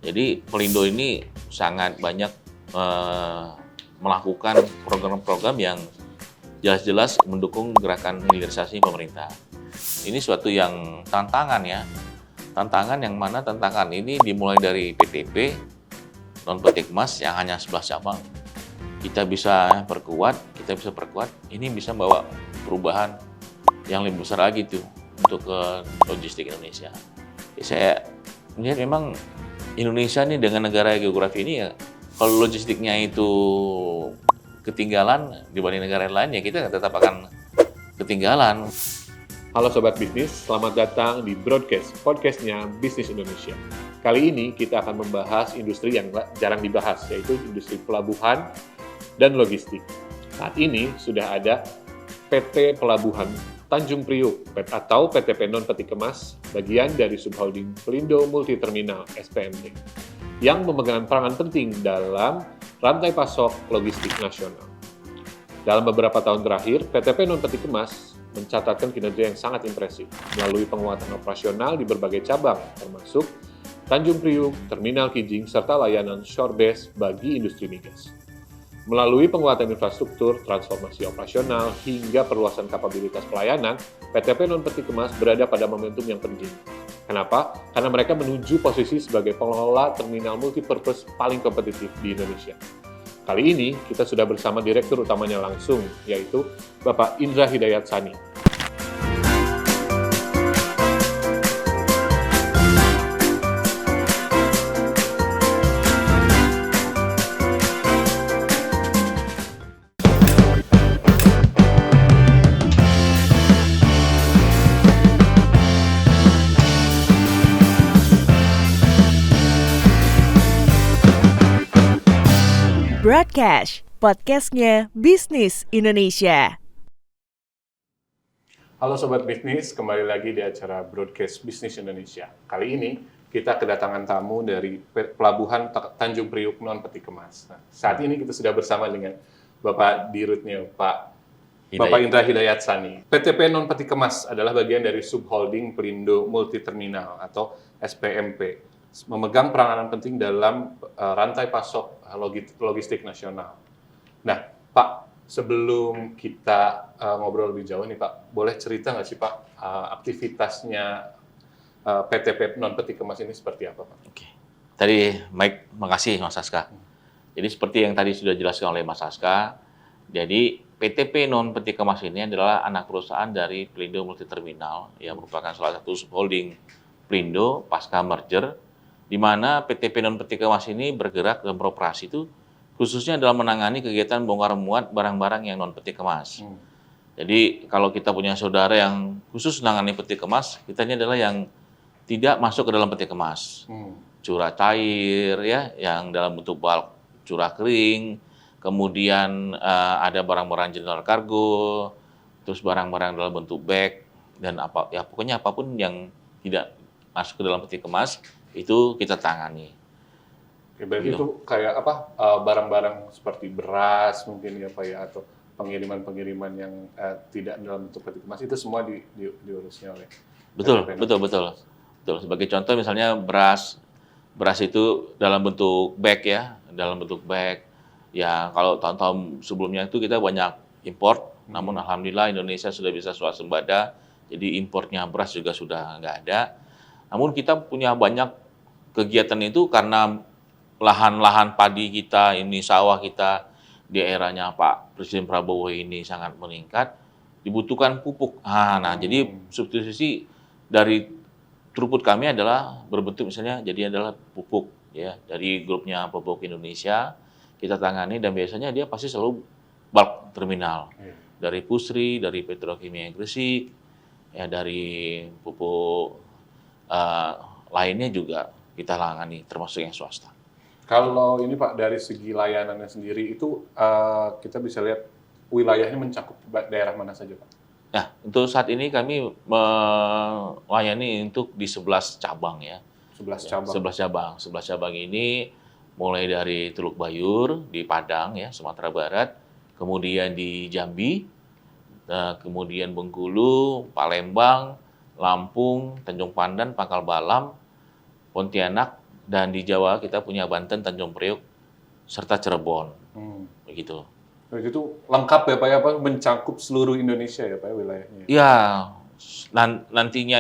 Jadi Pelindo ini sangat banyak melakukan program-program yang jelas-jelas mendukung gerakan hilirisasi pemerintah. Ini suatu yang tantangan ya. Tantangan yang mana tantangan ini dimulai dari PTP, non Petikmas yang hanya 11 cabang. Kita bisa perkuat, ini bisa bawa perubahan yang lebih besar lagi tuh untuk ke logistik Indonesia. Saya melihat memang Indonesia nih dengan negara geografi ini ya, kalau logistiknya itu ketinggalan dibanding negara lain ya kita tetap akan ketinggalan. Halo Sobat Bisnis, selamat datang di Broadcast, podcastnya Bisnis Indonesia. Kali ini kita akan membahas industri yang jarang dibahas, yaitu industri pelabuhan dan logistik. Saat ini sudah ada PT Pelabuhan Tanjung Priok atau PTP Non Peti Kemas, bagian dari subholding Pelindo Multi Terminal (SPMT), yang memegang peranan penting dalam rantai pasok logistik nasional. Dalam beberapa tahun terakhir, PTP Non Peti Kemas mencatatkan kinerja yang sangat impresif melalui penguatan operasional di berbagai cabang, termasuk Tanjung Priok, Terminal Kijing, serta layanan shore base bagi industri migas. Melalui penguatan infrastruktur, transformasi operasional, hingga perluasan kapabilitas pelayanan, PTP Non Peti Kemas berada pada momentum yang penting. Kenapa? Karena mereka menuju posisi sebagai pengelola terminal multipurpose paling kompetitif di Indonesia. Kali ini kita sudah bersama Direktur Utamanya langsung, yaitu Bapak Indra Hidayat Sani. Broadcast, podcastnya Bisnis Indonesia. Halo Sobat Bisnis, kembali lagi di acara Broadcast Bisnis Indonesia. Kali ini kita kedatangan tamu dari Pelabuhan Tanjung Priok Non Peti Kemas. Nah, saat ini kita sudah bersama dengan Bapak Dirutnya, Bapak Indra Hidayat Sani. PTP Non Peti Kemas adalah bagian dari subholding Pelindo Multi Terminal atau SPMP. Memegang peranan penting dalam rantai pasok logistik nasional. Nah, Pak, sebelum kita ngobrol lebih jauh nih, Pak, boleh cerita nggak sih, Pak, aktivitasnya PTP Non Peti Kemas ini seperti apa, Pak? Oke. Tadi, Mike, makasih Mas Saska. Jadi seperti yang tadi sudah dijelaskan oleh Mas Saska, jadi PTP Non Peti Kemas ini adalah anak perusahaan dari Pelindo Multi Terminal, yang merupakan salah satu subholding Pelindo pasca merger, di mana PTP Non Peti Kemas ini bergerak dalam beroperasi itu khususnya dalam menangani kegiatan bongkar muat barang-barang yang non peti kemas. Jadi kalau kita punya saudara yang khusus menangani peti kemas, kita ini adalah yang tidak masuk ke dalam peti kemas. Curah cair ya, yang dalam bentuk bulk, curah kering, kemudian ada barang-barang general cargo, terus barang-barang dalam bentuk bag dan pokoknya apapun yang tidak masuk ke dalam peti kemas itu kita tangani. Oke, berarti itu kayak apa, barang-barang seperti beras mungkin ya Pak ya, atau pengiriman-pengiriman yang tidak dalam bentuk peti kemas itu semua diurusnya oleh Betul. Sebagai contoh misalnya beras itu dalam bentuk bag ya, Ya kalau tahun-tahun sebelumnya itu kita banyak import, namun alhamdulillah Indonesia sudah bisa swasembada, jadi importnya beras juga sudah nggak ada. Namun kita punya banyak kegiatan itu karena lahan-lahan padi kita, ini sawah kita di eranya Pak Presiden Prabowo ini sangat meningkat, dibutuhkan pupuk. Jadi substitusi dari throughput kami adalah berbentuk misalnya jadi adalah pupuk ya dari grupnya Pupuk Indonesia kita tangani dan biasanya dia pasti selalu bulk terminal. Dari Pusri, dari Petrokimia Gresik, ya dari pupuk lainnya juga kita tangani termasuk yang swasta. Kalau ini Pak, dari segi layanannya sendiri itu kita bisa lihat wilayahnya mencakup daerah mana saja Pak? Nah, untuk saat ini kami melayani untuk di 11 cabang ya. 11 cabang. 11 cabang ini mulai dari Teluk Bayur di Padang ya, Sumatera Barat, kemudian di Jambi, kemudian Bengkulu, Palembang, Lampung, Tanjung Pandan, Pangkal Balam, Pontianak, dan di Jawa kita punya Banten, Tanjung Priok, serta Cirebon, begitu. Itu lengkap ya Pak ya, Pak, mencakup seluruh Indonesia ya Pak ya, wilayahnya. Ya, nantinya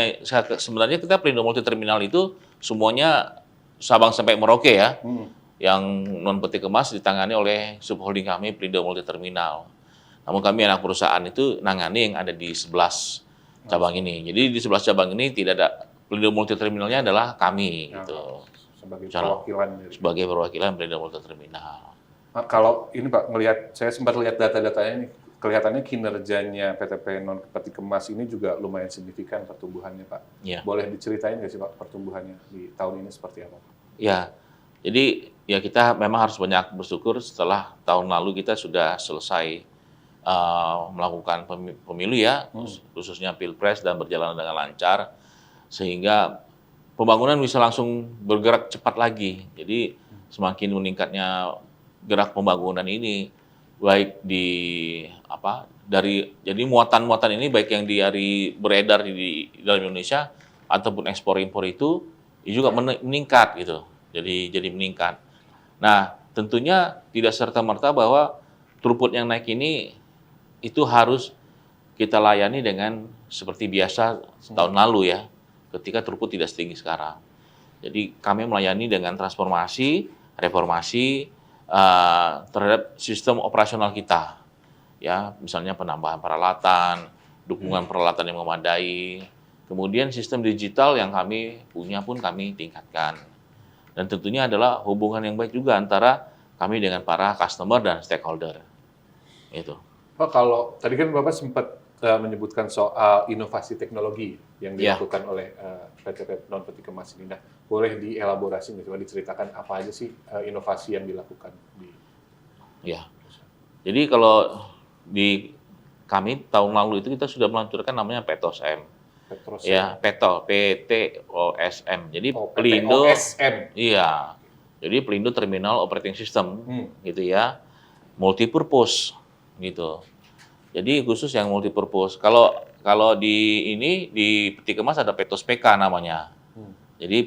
sebenarnya kita Pelindo Multi Terminal itu semuanya Sabang sampai Merauke ya. Yang non peti kemas ditangani oleh subholding kami Pelindo Multi Terminal. Namun kami anak perusahaan itu nangani yang ada di 11 cabang ini. Jadi di 11 cabang ini tidak ada Pelindo Multi Terminalnya adalah kami gitu. Sebagai perwakilan dari. Sebagai perwakilan Pelindo Multi Terminal. Nah, kalau ini Pak, saya sempat lihat data-datanya nih, kelihatannya kinerjanya PTP non peti kemas ini juga lumayan signifikan pertumbuhannya Pak. Ya. Boleh diceritain nggak sih Pak pertumbuhannya di tahun ini seperti apa Pak? Ya, jadi ya kita memang harus banyak bersyukur setelah tahun lalu kita sudah selesai melakukan pemilu ya, khususnya Pilpres dan berjalan dengan lancar, sehingga pembangunan bisa langsung bergerak cepat lagi. Jadi semakin meningkatnya gerak pembangunan ini, baik jadi muatan-muatan ini baik yang beredar di dalam Indonesia ataupun ekspor impor itu juga meningkat gitu. Jadi meningkat. Nah, tentunya tidak serta-merta bahwa throughput yang naik ini itu harus kita layani dengan seperti biasa tahun lalu ya, ketika throughput tidak setinggi sekarang. Jadi kami melayani dengan transformasi, reformasi terhadap sistem operasional kita. Ya, misalnya penambahan peralatan, dukungan peralatan yang memadai, kemudian sistem digital yang kami punya pun kami tingkatkan. Dan tentunya adalah hubungan yang baik juga antara kami dengan para customer dan stakeholder. Itu. Pak, kalau tadi kan Bapak sempat menyebutkan soal inovasi teknologi yang dilakukan oleh PT non peti kemas ini. Nah, boleh dielaborasi nggak? Coba diceritakan apa aja sih inovasi yang dilakukan di. Ya. Jadi kalau di kami tahun lalu itu kita sudah meluncurkan namanya PETOSM. Ya, PTOSM. Jadi Pelindo. PTOSM. Iya. Jadi Pelindo Terminal Operating System gitu ya. Multipurpose gitu. Jadi khusus yang multipurpose. Kalau di peti kemas ada Petos PK namanya. Jadi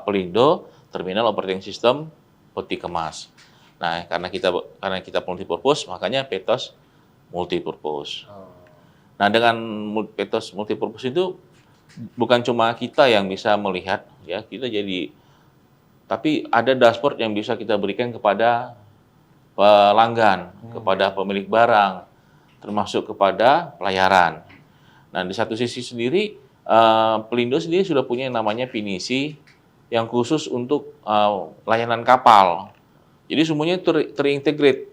Pelindo Terminal Operating System peti kemas. Nah, karena kita multipurpose, makanya Petos multipurpose. Nah, dengan Petos multipurpose itu bukan cuma kita yang bisa melihat ya, tapi ada dashboard yang bisa kita berikan kepada pelanggan, kepada pemilik barang, termasuk kepada pelayaran. Nah, di satu sisi sendiri, Pelindo sendiri sudah punya yang namanya Pinisi yang khusus untuk layanan kapal. Jadi semuanya terintegrate.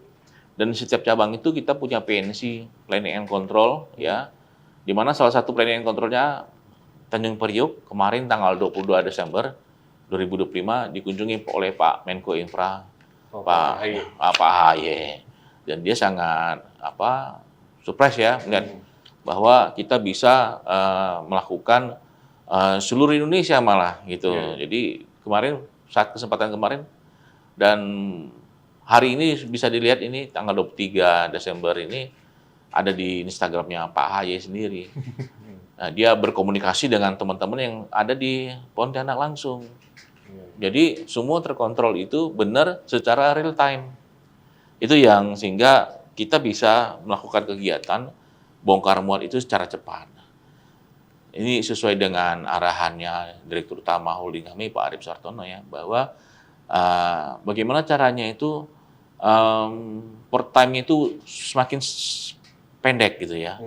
Dan setiap cabang itu kita punya PNC, Planning and Control, ya, di mana salah satu Planning and Control-nya Tanjung Priok kemarin tanggal 22 Desember 2025 dikunjungi oleh Pak Menko Infra, Pak Ahaye. Dan dia sangat surprise ya melihat bahwa kita bisa melakukan seluruh Indonesia malah gitu. Jadi saat kesempatan kemarin dan hari ini bisa dilihat ini tanggal 23 Desember ini ada di Instagramnya Pak Ahaye sendiri. Nah, dia berkomunikasi dengan teman-teman yang ada di Pontianak langsung. Jadi semua terkontrol itu benar secara real time. Itu yang sehingga kita bisa melakukan kegiatan bongkar muat itu secara cepat. Ini sesuai dengan arahannya Direktur Utama Holding kami Pak Arif Sartono ya, bahwa bagaimana caranya itu per time itu semakin pendek gitu ya,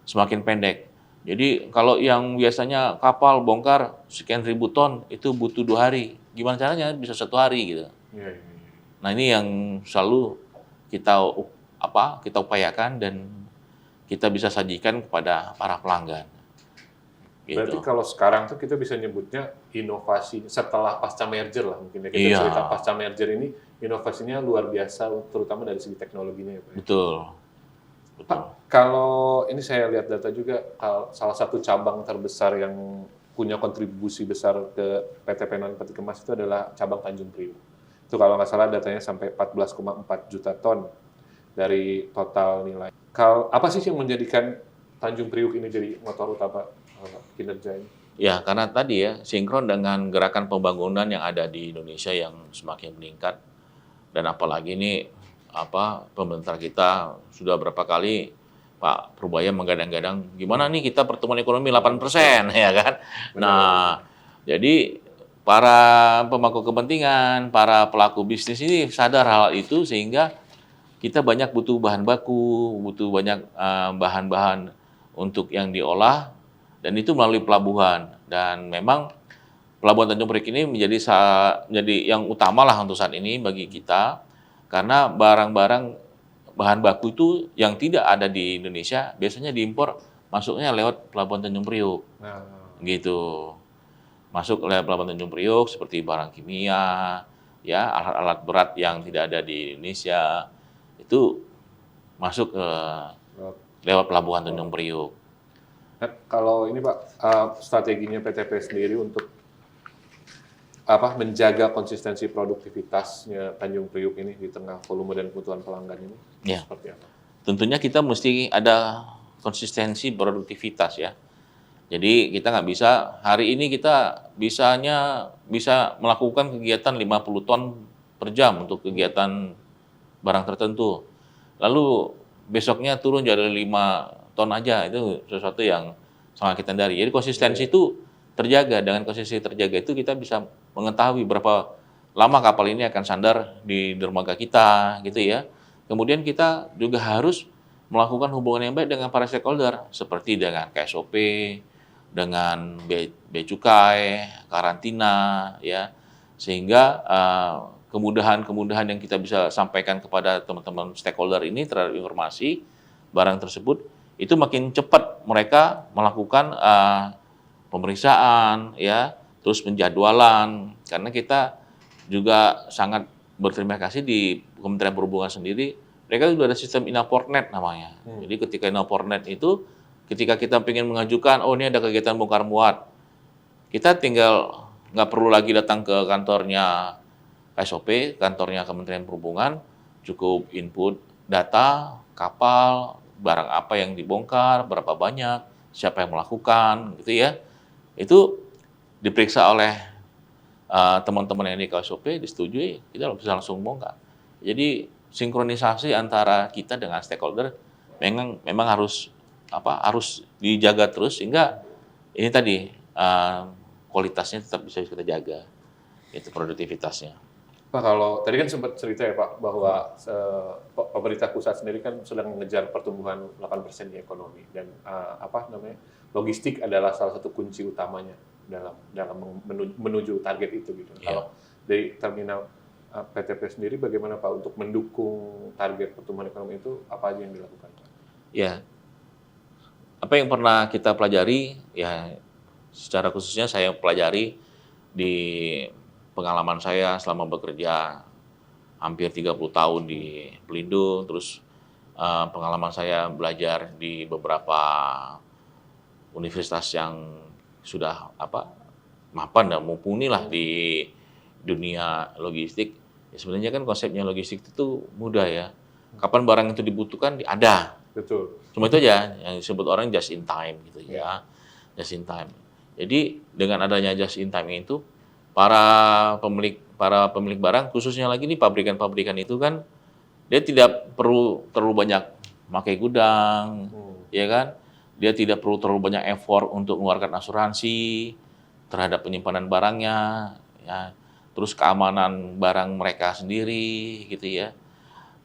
semakin pendek. Jadi kalau yang biasanya kapal bongkar sekian ribu ton itu butuh 2 hari, gimana caranya bisa 1 hari gitu. Nah ini yang selalu kita upayakan dan kita bisa sajikan kepada para pelanggan. Gitu. Berarti kalau sekarang tuh kita bisa nyebutnya inovasi setelah pasca merger lah mungkin ya. Kita cerita pasca merger ini inovasinya luar biasa terutama dari segi teknologinya ya Pak. Betul. Pak, kalau ini saya lihat data juga salah satu cabang terbesar yang punya kontribusi besar ke PTP non peti kemas itu adalah cabang Tanjung Priok. Itu kalau nggak salah datanya sampai 14,4 juta ton dari total nilai. Apa sih yang menjadikan Tanjung Priok ini jadi motor utama kinerja ini? Ya, karena tadi ya, sinkron dengan gerakan pembangunan yang ada di Indonesia yang semakin meningkat. Dan apalagi ini, pemerintah kita sudah berapa kali Pak Purbaya menggadang-gadang, gimana nih kita pertumbuhan ekonomi 8%, ya kan? Nah, jadi para pemangku kepentingan, para pelaku bisnis ini sadar hal itu sehingga kita banyak butuh bahan baku, butuh banyak bahan-bahan untuk yang diolah, dan itu melalui pelabuhan. Dan memang Pelabuhan Tanjung Priok ini menjadi yang utama lah untuk saat ini bagi kita, karena barang-barang bahan baku itu yang tidak ada di Indonesia biasanya diimpor masuknya lewat Pelabuhan Tanjung Priok, Nah, gitu. Masuk lewat Pelabuhan Tanjung Priok seperti barang kimia, ya alat-alat berat yang tidak ada di Indonesia itu masuk ke lewat Pelabuhan Tanjung Priok. nah, kalau ini Pak, strateginya PTP sendiri untuk menjaga konsistensi produktivitasnya Tanjung Priok ini di tengah volume dan kebutuhan pelanggan ini Ya. seperti apa? Tentunya kita mesti ada konsistensi produktivitas ya. Jadi kita nggak bisa, hari ini kita bisa melakukan kegiatan 50 ton per jam untuk kegiatan barang tertentu. Lalu besoknya turun jadi 5 ton aja, itu sesuatu yang sangat kita hindari. Jadi konsistensi itu terjaga, dengan konsistensi terjaga itu kita bisa mengetahui berapa lama kapal ini akan sandar di dermaga kita, gitu ya. Kemudian kita juga harus melakukan hubungan yang baik dengan para stakeholder, seperti dengan KSOP, dengan Bea Cukai, karantina, ya, sehingga kemudahan-kemudahan yang kita bisa sampaikan kepada teman-teman stakeholder ini terhadap informasi barang tersebut, itu makin cepat mereka melakukan pemeriksaan, ya, terus penjadwalan, karena kita juga sangat berterima kasih di Kementerian Perhubungan sendiri, mereka sudah ada sistem Inaportnet namanya. Jadi ketika Inaportnet itu, ketika kita ingin mengajukan, oh ini ada kegiatan bongkar muat, kita tinggal nggak perlu lagi datang ke kantornya KSOP, kantornya Kementerian Perhubungan, cukup input data, kapal, barang apa yang dibongkar, berapa banyak, siapa yang melakukan, gitu ya. Itu diperiksa oleh teman-teman yang di KSOP, disetujui, kita bisa langsung bongkar. Jadi sinkronisasi antara kita dengan stakeholder memang harus dijaga terus, sehingga ini tadi kualitasnya tetap bisa kita jaga, itu produktivitasnya. Pak, kalau tadi kan sempat cerita ya Pak bahwa pemerintah pusat sendiri kan sedang mengejar pertumbuhan 8% di ekonomi, dan logistik adalah salah satu kunci utamanya dalam menuju target itu gitu. Yeah. Kalau dari terminal PTP sendiri bagaimana Pak untuk mendukung target pertumbuhan ekonomi itu, apa aja yang dilakukan Pak? Ya, apa yang pernah kita pelajari, ya secara khususnya saya pelajari di pengalaman saya selama bekerja hampir 30 tahun di Pelindung, terus pengalaman saya belajar di beberapa universitas yang sudah mapan dan mumpuni lah di dunia logistik. Ya, sebenarnya kan konsepnya logistik itu mudah ya. Kapan barang itu dibutuhkan ada. Betul. Cuma itu aja yang disebut orang just in time gitu ya. Just in time. Jadi dengan adanya just in time itu para pemilik barang, khususnya lagi nih pabrikan-pabrikan itu kan dia tidak perlu terlalu banyak pakai gudang, ya kan? Dia tidak perlu terlalu banyak effort untuk mengeluarkan asuransi terhadap penyimpanan barangnya, ya. Terus keamanan barang mereka sendiri, gitu ya.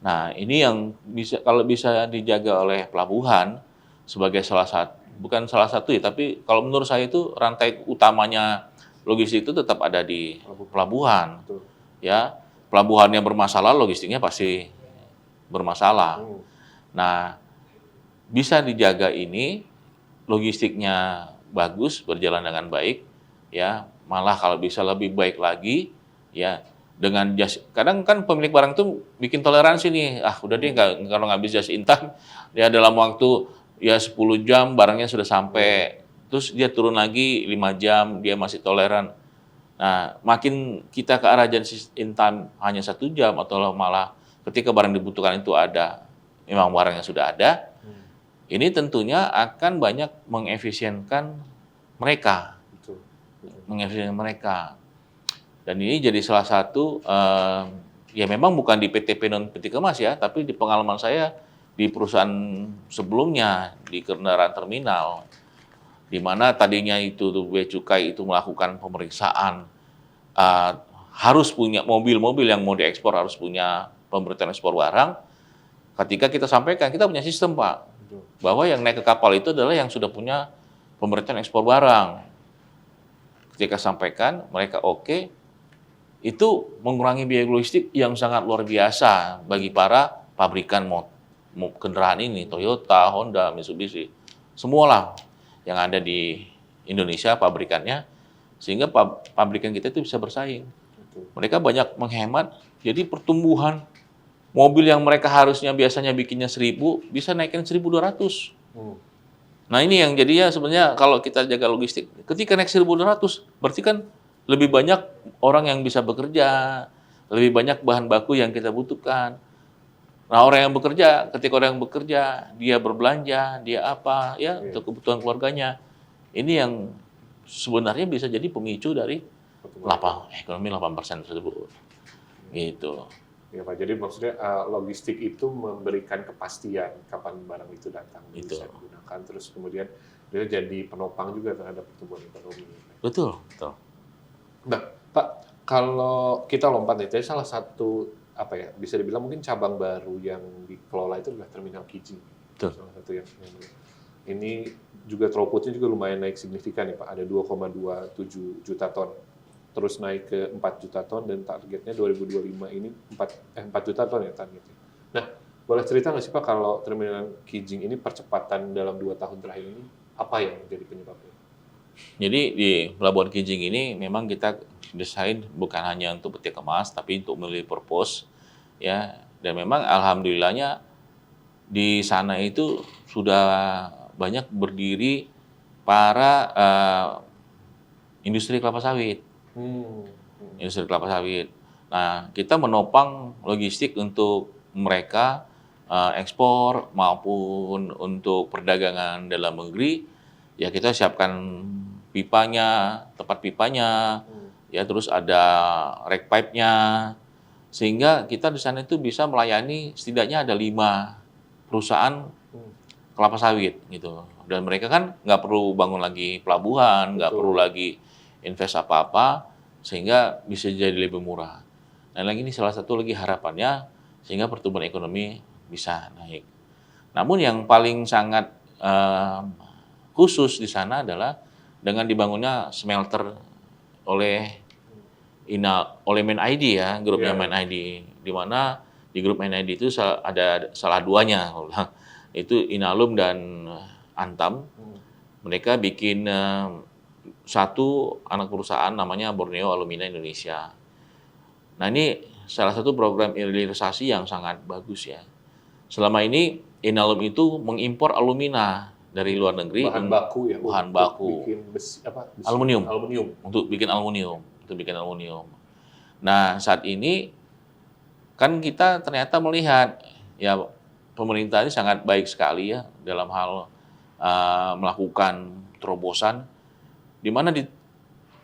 Nah, ini yang kalau bisa dijaga oleh pelabuhan sebagai bukan salah satu ya, tapi kalau menurut saya itu rantai utamanya logistik itu tetap ada di pelabuhan. Betul. Ya, pelabuhannya bermasalah, logistiknya pasti bermasalah. Nah, bisa dijaga ini, logistiknya bagus, berjalan dengan baik, ya, malah kalau bisa lebih baik lagi, ya, dengan kadang kan pemilik barang itu bikin toleransi nih, udah deh kalau nggak bisa just in time, ya dalam waktu ya 10 jam barangnya sudah sampai, terus dia turun lagi 5 jam, dia masih toleran. Nah, makin kita ke arah just in time hanya 1 jam, atau malah ketika barang dibutuhkan itu ada, memang barangnya sudah ada, ini tentunya akan banyak mengefisienkan mereka. Betul. mengefisienkan mereka. Dan ini jadi salah satu, ya memang bukan di PT Penon Peti Kemas ya, tapi di pengalaman saya di perusahaan sebelumnya di kendaraan terminal, di mana tadinya itu Bea Cukai itu melakukan pemeriksaan, harus punya mobil-mobil yang mau diekspor harus punya pemberitahuan ekspor barang. Ketika kita sampaikan, kita punya sistem Pak, bahwa yang naik ke kapal itu adalah yang sudah punya pemberitahuan ekspor barang. Ketika sampaikan, mereka oke, itu mengurangi biaya logistik yang sangat luar biasa bagi para pabrikan kendaraan ini, Toyota, Honda, Mitsubishi, semualah yang ada di Indonesia pabrikannya, sehingga pabrikan kita itu bisa bersaing. Mereka banyak menghemat, jadi pertumbuhan mobil yang mereka harusnya biasanya bikinnya 1.000, bisa naikin 1.200. Nah ini yang jadinya sebenarnya kalau kita jaga logistik, ketika naik 1.200, berarti kan lebih banyak orang yang bisa bekerja, lebih banyak bahan baku yang kita butuhkan. Nah orang yang bekerja, ketika orang yang bekerja, dia berbelanja, dia apa, ya untuk kebutuhan keluarganya. Ini yang sebenarnya bisa jadi pemicu dari ekonomi 8% tersebut. Gitu. Ya Pak, jadi maksudnya logistik itu memberikan kepastian kapan barang itu datang, bisa digunakan, terus kemudian dia jadi penopang juga terhadap pertumbuhan ekonomi. Betul, betul. Nah, Pak, kalau kita lompat nih, jadi salah satu bisa dibilang mungkin cabang baru yang dikelola itu adalah Terminal Kijing. Betul. Salah satu yang ini juga throughput-nya juga lumayan naik signifikan ya Pak, ada 2,27 juta ton. Terus naik ke 4 juta ton dan targetnya 2025 ini 4 juta ton ya targetnya. Nah, boleh cerita nggak sih Pak kalau Terminal Kijing ini percepatan dalam 2 tahun terakhir ini apa yang menjadi penyebabnya? Jadi di Pelabuhan Kijing ini memang kita desain bukan hanya untuk peti kemas, tapi untuk multi-purpose ya. Dan memang alhamdulillahnya di sana itu sudah banyak berdiri para industri kelapa sawit. Industri kelapa sawit. Nah, kita menopang logistik untuk mereka ekspor maupun untuk perdagangan dalam negeri. Ya kita siapkan pipanya, tempat pipanya, ya terus ada rack pipe-nya, sehingga kita di sana itu bisa melayani setidaknya ada 5 perusahaan kelapa sawit gitu. Dan mereka kan nggak perlu bangun lagi pelabuhan, nggak perlu lagi invest apa-apa, sehingga bisa jadi lebih murah. Nah lagi ini salah satu lagi harapannya, sehingga pertumbuhan ekonomi bisa naik. Namun yang paling sangat khusus di sana adalah dengan dibangunnya smelter oleh Main ID ya, grupnya Main ID, di mana di grup Main ID itu ada salah duanya, itu Inalum dan Antam. Mereka bikin satu anak perusahaan namanya Borneo Alumina Indonesia. Nah ini salah satu program hilirisasi yang sangat bagus ya. Selama ini Inalum itu mengimpor alumina dari luar negeri, bahan baku ya, bahan baku, bikin besi. Aluminium, untuk bikin aluminium. Nah saat ini kan kita ternyata melihat ya pemerintah ini sangat baik sekali ya dalam hal melakukan terobosan, di mana di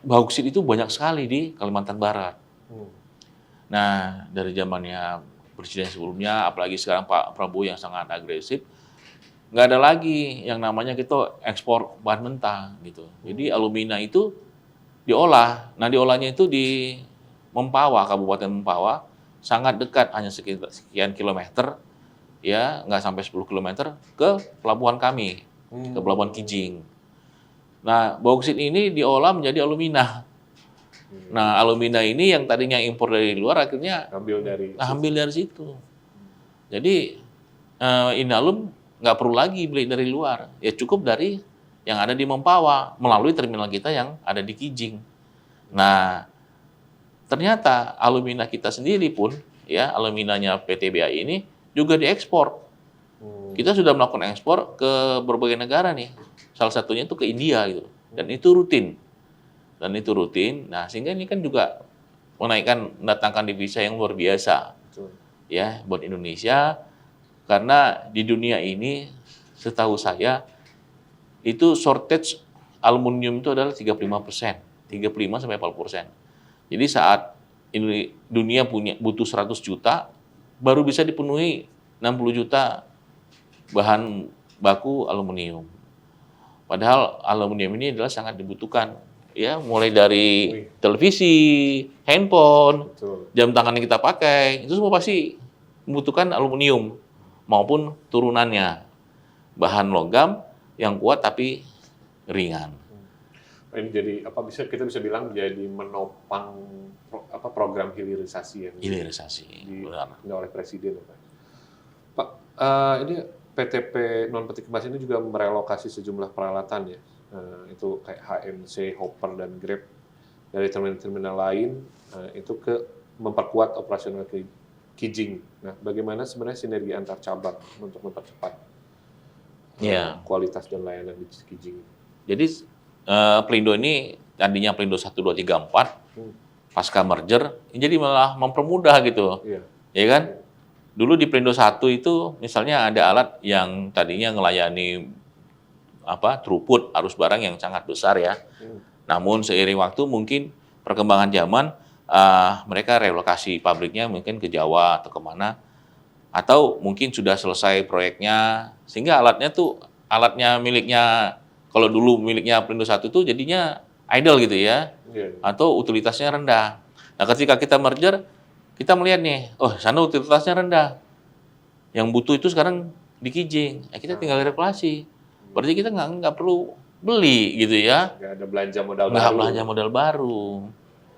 bauksit itu banyak sekali di Kalimantan Barat. Nah dari zamannya presiden sebelumnya, apalagi sekarang Pak Prabowo yang sangat agresif, nggak ada lagi yang namanya kita ekspor bahan mentah gitu. Jadi alumina itu diolah. Nah diolahnya itu di Mempawah, Kabupaten Mempawah, sangat dekat, hanya sekian kilometer, ya nggak sampai 10 kilometer ke pelabuhan kami, ke Pelabuhan Kijing. Nah bauksit ini diolah menjadi alumina. Nah alumina ini yang tadinya impor dari luar akhirnya ambil dari situ. Jadi Inalum nggak perlu lagi beli dari luar, ya cukup dari yang ada di Mempawah melalui terminal kita yang ada di Kijing. Nah, ternyata alumina kita sendiri pun, ya aluminanya PTBA ini juga diekspor. Kita sudah melakukan ekspor ke berbagai negara nih, salah satunya itu ke India gitu, dan itu rutin. Nah, sehingga ini kan juga mendatangkan devisa yang luar biasa, ya buat Indonesia. Karena di dunia ini, setahu saya, itu shortage aluminium itu adalah 35%. 35-40%. Jadi saat dunia butuh 100 juta, baru bisa dipenuhi 60 juta bahan baku aluminium. Padahal aluminium ini adalah sangat dibutuhkan, ya, mulai dari televisi, handphone, Betul. jam tangan yang kita pakai, itu semua pasti membutuhkan aluminium maupun turunannya, bahan logam yang kuat tapi ringan. Ini jadi kita bisa bilang jadi menopang program hilirisasi yang Benar. oleh Presiden, Pak. Pak, ini PTP non peti kemas ini juga merelokasi sejumlah peralatan ya, itu kayak HMC, Hopper dan Grab dari terminal-terminal lain itu ke memperkuat operasional Kijing. Nah, bagaimana sebenarnya sinergi antar cabang untuk mempercepat kualitas dan layanan di Kijing? Jadi Pelindo ini tadinya Pelindo 1, 2, 3, 4, pasca merger, ini jadi malah mempermudah gitu. Iya. Ya kan? Dulu di Pelindo 1 itu misalnya ada alat yang tadinya ngelayani throughput arus barang yang sangat besar ya. Namun seiring waktu mungkin perkembangan zaman mereka relokasi pabriknya mungkin ke Jawa atau kemana, atau mungkin sudah selesai proyeknya sehingga alatnya miliknya, kalau dulu miliknya Pelindo 1 itu jadinya idle gitu ya, atau utilitasnya rendah. Nah, ketika kita merger, kita melihat nih, sana utilitasnya rendah. Yang butuh itu sekarang di Kijing. Kita tinggal relokasi. Berarti kita nggak perlu beli gitu ya. Nggak ada belanja modal baru. Nggak belanja modal baru.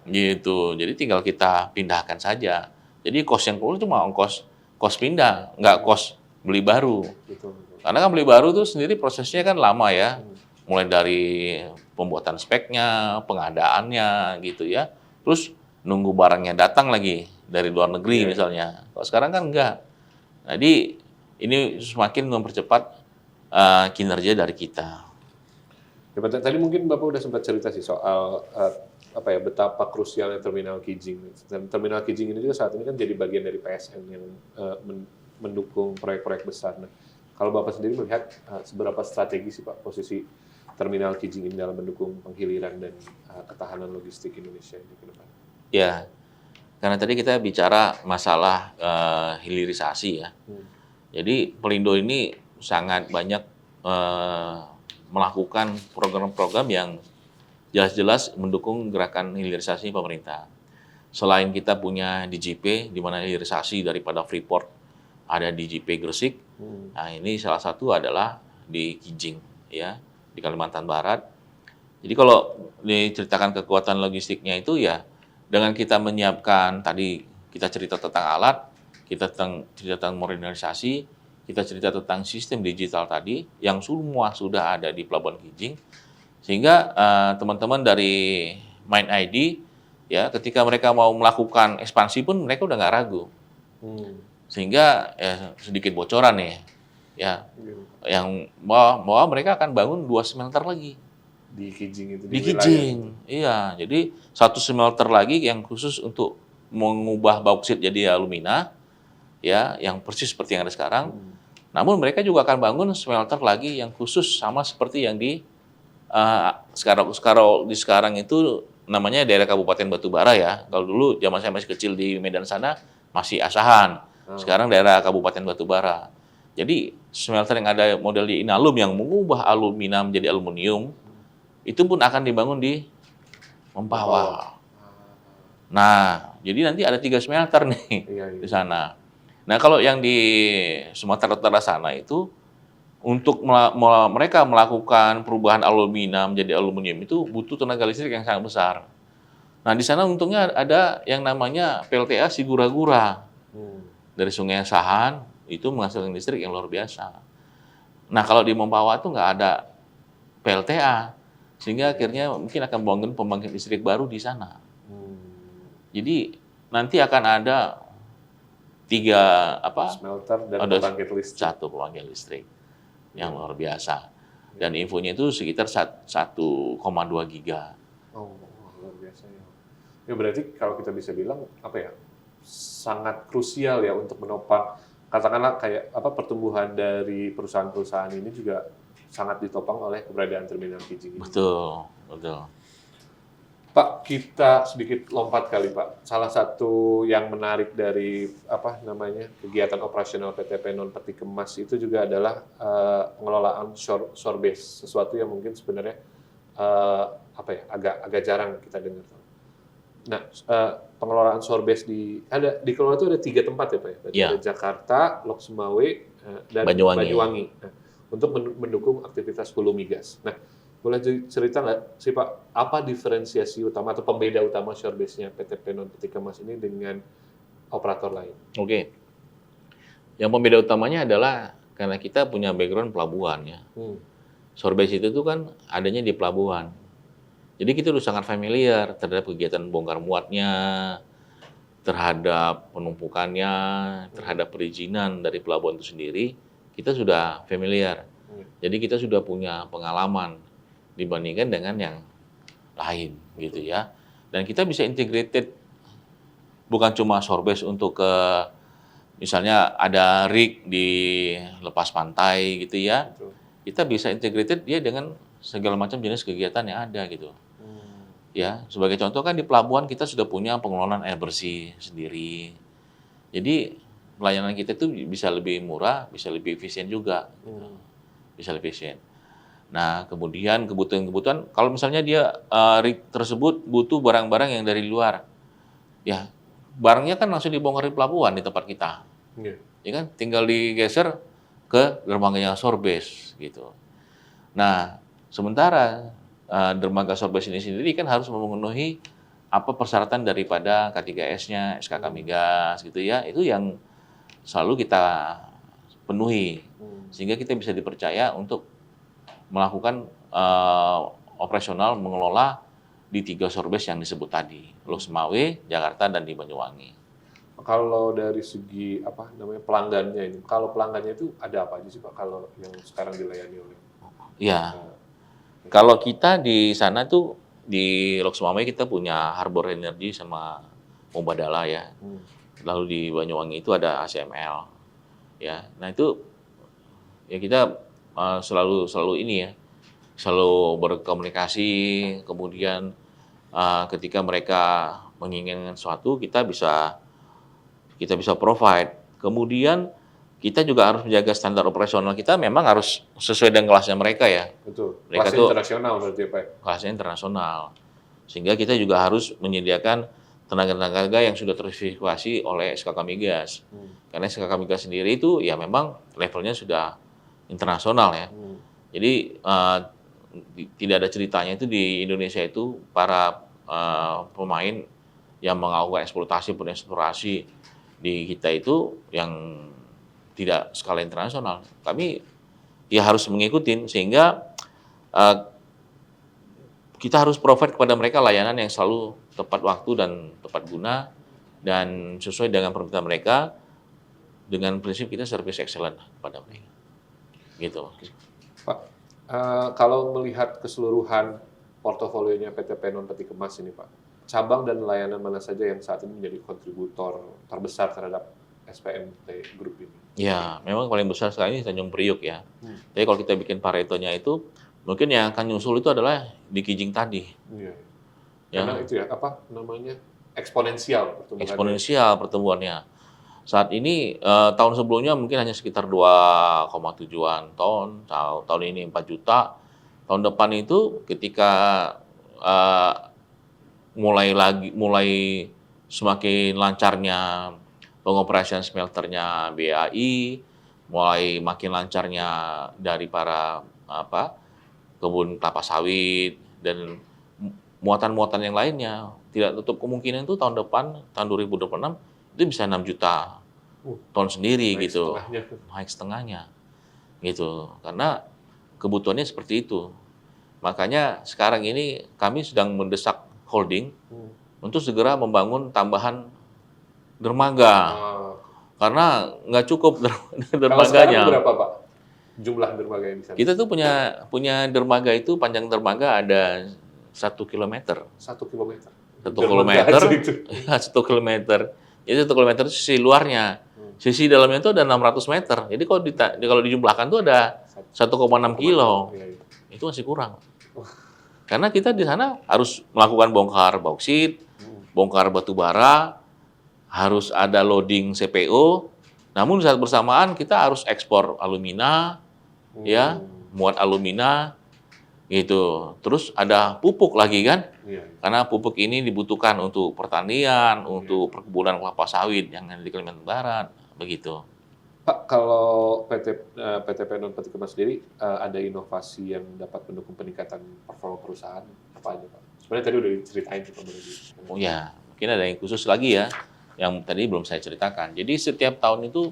Gitu. Jadi tinggal kita pindahkan saja. Jadi cost yang keluar cuma ongkos pindah, nggak cost beli baru. Betul. Karena kan beli baru itu sendiri prosesnya kan lama ya. Mulai dari pembuatan speknya, pengadaannya gitu ya. Terus nunggu barangnya datang lagi dari luar negeri misalnya. Kalau sekarang kan enggak. Jadi ini semakin mempercepat kinerja dari kita. Ya, tadi mungkin Bapak udah sempat cerita sih soal betapa krusialnya Terminal Kijing. Dan Terminal Kijing ini juga saat ini kan jadi bagian dari PSN yang mendukung proyek-proyek besar. Nah, kalau Bapak sendiri melihat seberapa strategi sih Pak posisi Terminal Kijing ini dalam mendukung penghiliran dan ketahanan logistik Indonesia ini ke depan? Ya, karena tadi kita bicara masalah hilirisasi ya. Jadi Pelindo ini sangat banyak melakukan program-program yang jelas-jelas mendukung gerakan hilirisasi pemerintah. Selain kita punya DJP, di mana hilirisasi daripada Freeport ada DJP Gresik, nah ini salah satu adalah di Kijing, ya, di Kalimantan Barat. Jadi kalau diceritakan kekuatan logistiknya itu ya, dengan kita menyiapkan, tadi kita cerita tentang alat, kita cerita tentang modernisasi, kita cerita tentang sistem digital tadi, yang semua sudah ada di Pelabuhan Kijing, sehingga teman-teman dari MindID, ya, ketika mereka mau melakukan ekspansi pun mereka udah nggak ragu. Sehingga sedikit bocoran nih, ya, yang bahwa mereka akan bangun 2 smelter lagi. Di Kijing itu? Di Kijing, iya. Jadi 1 smelter lagi yang khusus untuk mengubah bauksit jadi alumina, ya, yang persis seperti yang ada sekarang. Namun mereka juga akan bangun smelter lagi yang khusus sama seperti yang di sekarang itu namanya daerah Kabupaten Batubara ya. Kalau dulu zaman saya masih kecil di Medan sana masih Asahan. Sekarang daerah Kabupaten Batubara. Jadi smelter yang ada model di Inalum yang mengubah alumina menjadi aluminium itu pun akan dibangun di Mempawah. Nah, jadi nanti ada 3 smelter nih di sana. Nah, kalau yang di Sumatera Utara sana itu untuk mereka melakukan perubahan alumina menjadi aluminium itu butuh tenaga listrik yang sangat besar. Nah, di sana untungnya ada yang namanya PLTA Sigura-gura. Dari Sungai Asahan itu menghasilkan listrik yang luar biasa. Nah, kalau di Mempawah itu nggak ada PLTA, sehingga akhirnya mungkin akan membangun pembangkit listrik baru di sana. Jadi nanti akan ada 3 smelter dan pembangkit listrik. 1 pembangkit listrik yang luar biasa. Dan infonya itu sekitar 1,2 giga. Oh, luar biasa ya. Ya berarti kalau kita bisa bilang sangat krusial ya untuk menopang, katakanlah kayak pertumbuhan dari perusahaan-perusahaan ini juga sangat ditopang oleh keberadaan Terminal Kijing ini. Betul, betul. Pak, kita sedikit lompat kali Pak. Salah satu yang menarik dari kegiatan operasional PT Penon Peti Kemas itu juga adalah pengelolaan shore-based, sesuatu yang mungkin sebenarnya agak jarang kita dengar. Nah, pengelolaan shore-based dikelola itu ada 3 tempat ya Pak ya? Ya. Ada Jakarta, Lok Sumawe, dan Banyuwangi. Nah, untuk mendukung aktivitas hulu migas. Nah, boleh cerita nggak sih Pak, apa diferensiasi utama atau pembeda utama shore-based-nya PT Penon Peti Kemas ini dengan operator lain? Oke. Yang pembeda utamanya adalah karena kita punya background pelabuhan ya. Shore-based itu tuh kan adanya di pelabuhan. Jadi kita udah sangat familiar terhadap kegiatan bongkar muatnya, terhadap penumpukannya, terhadap perizinan dari pelabuhan itu sendiri, kita sudah familiar. Jadi kita sudah punya pengalaman dibandingkan dengan yang lain gitu ya. Dan kita bisa integrated, bukan cuma shore-based untuk misalnya ada rig di lepas pantai gitu ya. Betul. Kita bisa integrated dia dengan segala macam jenis kegiatan yang ada gitu. Ya, sebagai contoh kan di pelabuhan kita sudah punya pengelolaan air bersih sendiri. Jadi pelayanan kita itu bisa lebih murah, bisa lebih efisien juga. Bisa lebih efisien. Nah, kemudian kebutuhan-kebutuhan, kalau misalnya dia rig tersebut butuh barang-barang yang dari luar, ya barangnya kan langsung dibongkar di pelabuhan di tempat kita, ya kan, tinggal digeser ke dermaganya shore-based gitu. Nah, sementara dermaga shore-based ini sendiri kan harus memenuhi apa persyaratan daripada K3S-nya, SKK Migas gitu ya, itu yang selalu kita penuhi, sehingga kita bisa dipercaya untuk melakukan operasional mengelola di 3 shore-based yang disebut tadi, Lok Sumawe, Jakarta, dan di Banyuwangi. Kalau dari segi pelanggannya ini, kalau pelanggannya itu ada apa aja sih Pak kalau yang sekarang dilayani oleh? Ya, kalau kita di sana tuh di Lok Sumawe kita punya Harbor Energy sama Mubadala ya. Lalu di Banyuwangi itu ada ACML. Ya, nah itu ya kita selalu ini ya, selalu berkomunikasi, kemudian ketika mereka menginginkan sesuatu kita bisa provide. Kemudian kita juga harus menjaga standar operasional kita, memang harus sesuai dengan kelasnya mereka ya. Betul. Mereka Kelasnya internasional berarti Pak. Kelasnya internasional. Sehingga kita juga harus menyediakan tenaga-tenaga yang sudah terverifikasi oleh SKK Migas. Karena SKK Migas sendiri itu ya memang levelnya sudah internasional ya. Jadi tidak ada ceritanya itu di Indonesia itu para pemain yang melakukan eksploitasi di kita itu yang tidak skala internasional. Kami ya harus mengikuti sehingga kita harus provide kepada mereka layanan yang selalu tepat waktu dan tepat guna dan sesuai dengan permintaan mereka dengan prinsip kita service excellent pada mereka. Gitu. Pak, kalau melihat keseluruhan portofolionya PT Penon Peti Kemas ini Pak, cabang dan layanan mana saja yang saat ini menjadi kontributor terbesar terhadap SPMT Group ini? Ya, memang paling besar sekarang ini Tanjung Priuk ya. Tapi kalau kita bikin Paretonya itu, mungkin yang akan nyusul itu adalah di Kijing tadi. Iya. Ya. Karena itu ya, eksponensial pertumbuhannya. Eksponensial pertumbuhannya. Saat ini tahun sebelumnya mungkin hanya sekitar 2,7-an ton, tahun ini 4 juta. Tahun depan itu ketika mulai semakin lancarnya pengoperasian smelternya BAI, mulai makin lancarnya dari para kebun kelapa sawit dan muatan-muatan yang lainnya, tidak tutup kemungkinan itu tahun depan, tahun 2026 itu bisa 6 juta ton sendiri gitu. Naik setengahnya. Gitu. Karena kebutuhannya seperti itu. Makanya sekarang ini kami sedang mendesak holding untuk segera membangun tambahan dermaga. Karena nggak cukup dermaganya. Kalau sekarang berapa Pak jumlah dermaga yang bisa? Kita tuh punya dermaga itu, panjang dermaga ada 1 kilometer. 1 kilometer? 1 kilometer. 1 kilometer. Jadi 1 kilometer itu sisi luarnya. Sisi dalamnya itu ada 600 meter. Jadi kalau dijumlahkan itu ada 1,6 kilo. Itu masih kurang. Karena kita di sana harus melakukan bongkar bauksit, bongkar batu bara, harus ada loading CPO. Namun saat bersamaan kita harus ekspor alumina, ya, muat alumina, gitu. Terus ada pupuk lagi kan? Iya. Karena pupuk ini dibutuhkan untuk pertanian, untuk perkebunan kelapa sawit yang ada di Kalimantan Barat, begitu. Pak, kalau PT Penon Peti Kemas sendiri ada inovasi yang dapat mendukung peningkatan performa perusahaan apa aja, Pak? Sebenarnya tadi udah diceritain sih, Pak. Oh ya, mungkin ada yang khusus lagi ya, yang tadi belum saya ceritakan. Jadi setiap tahun itu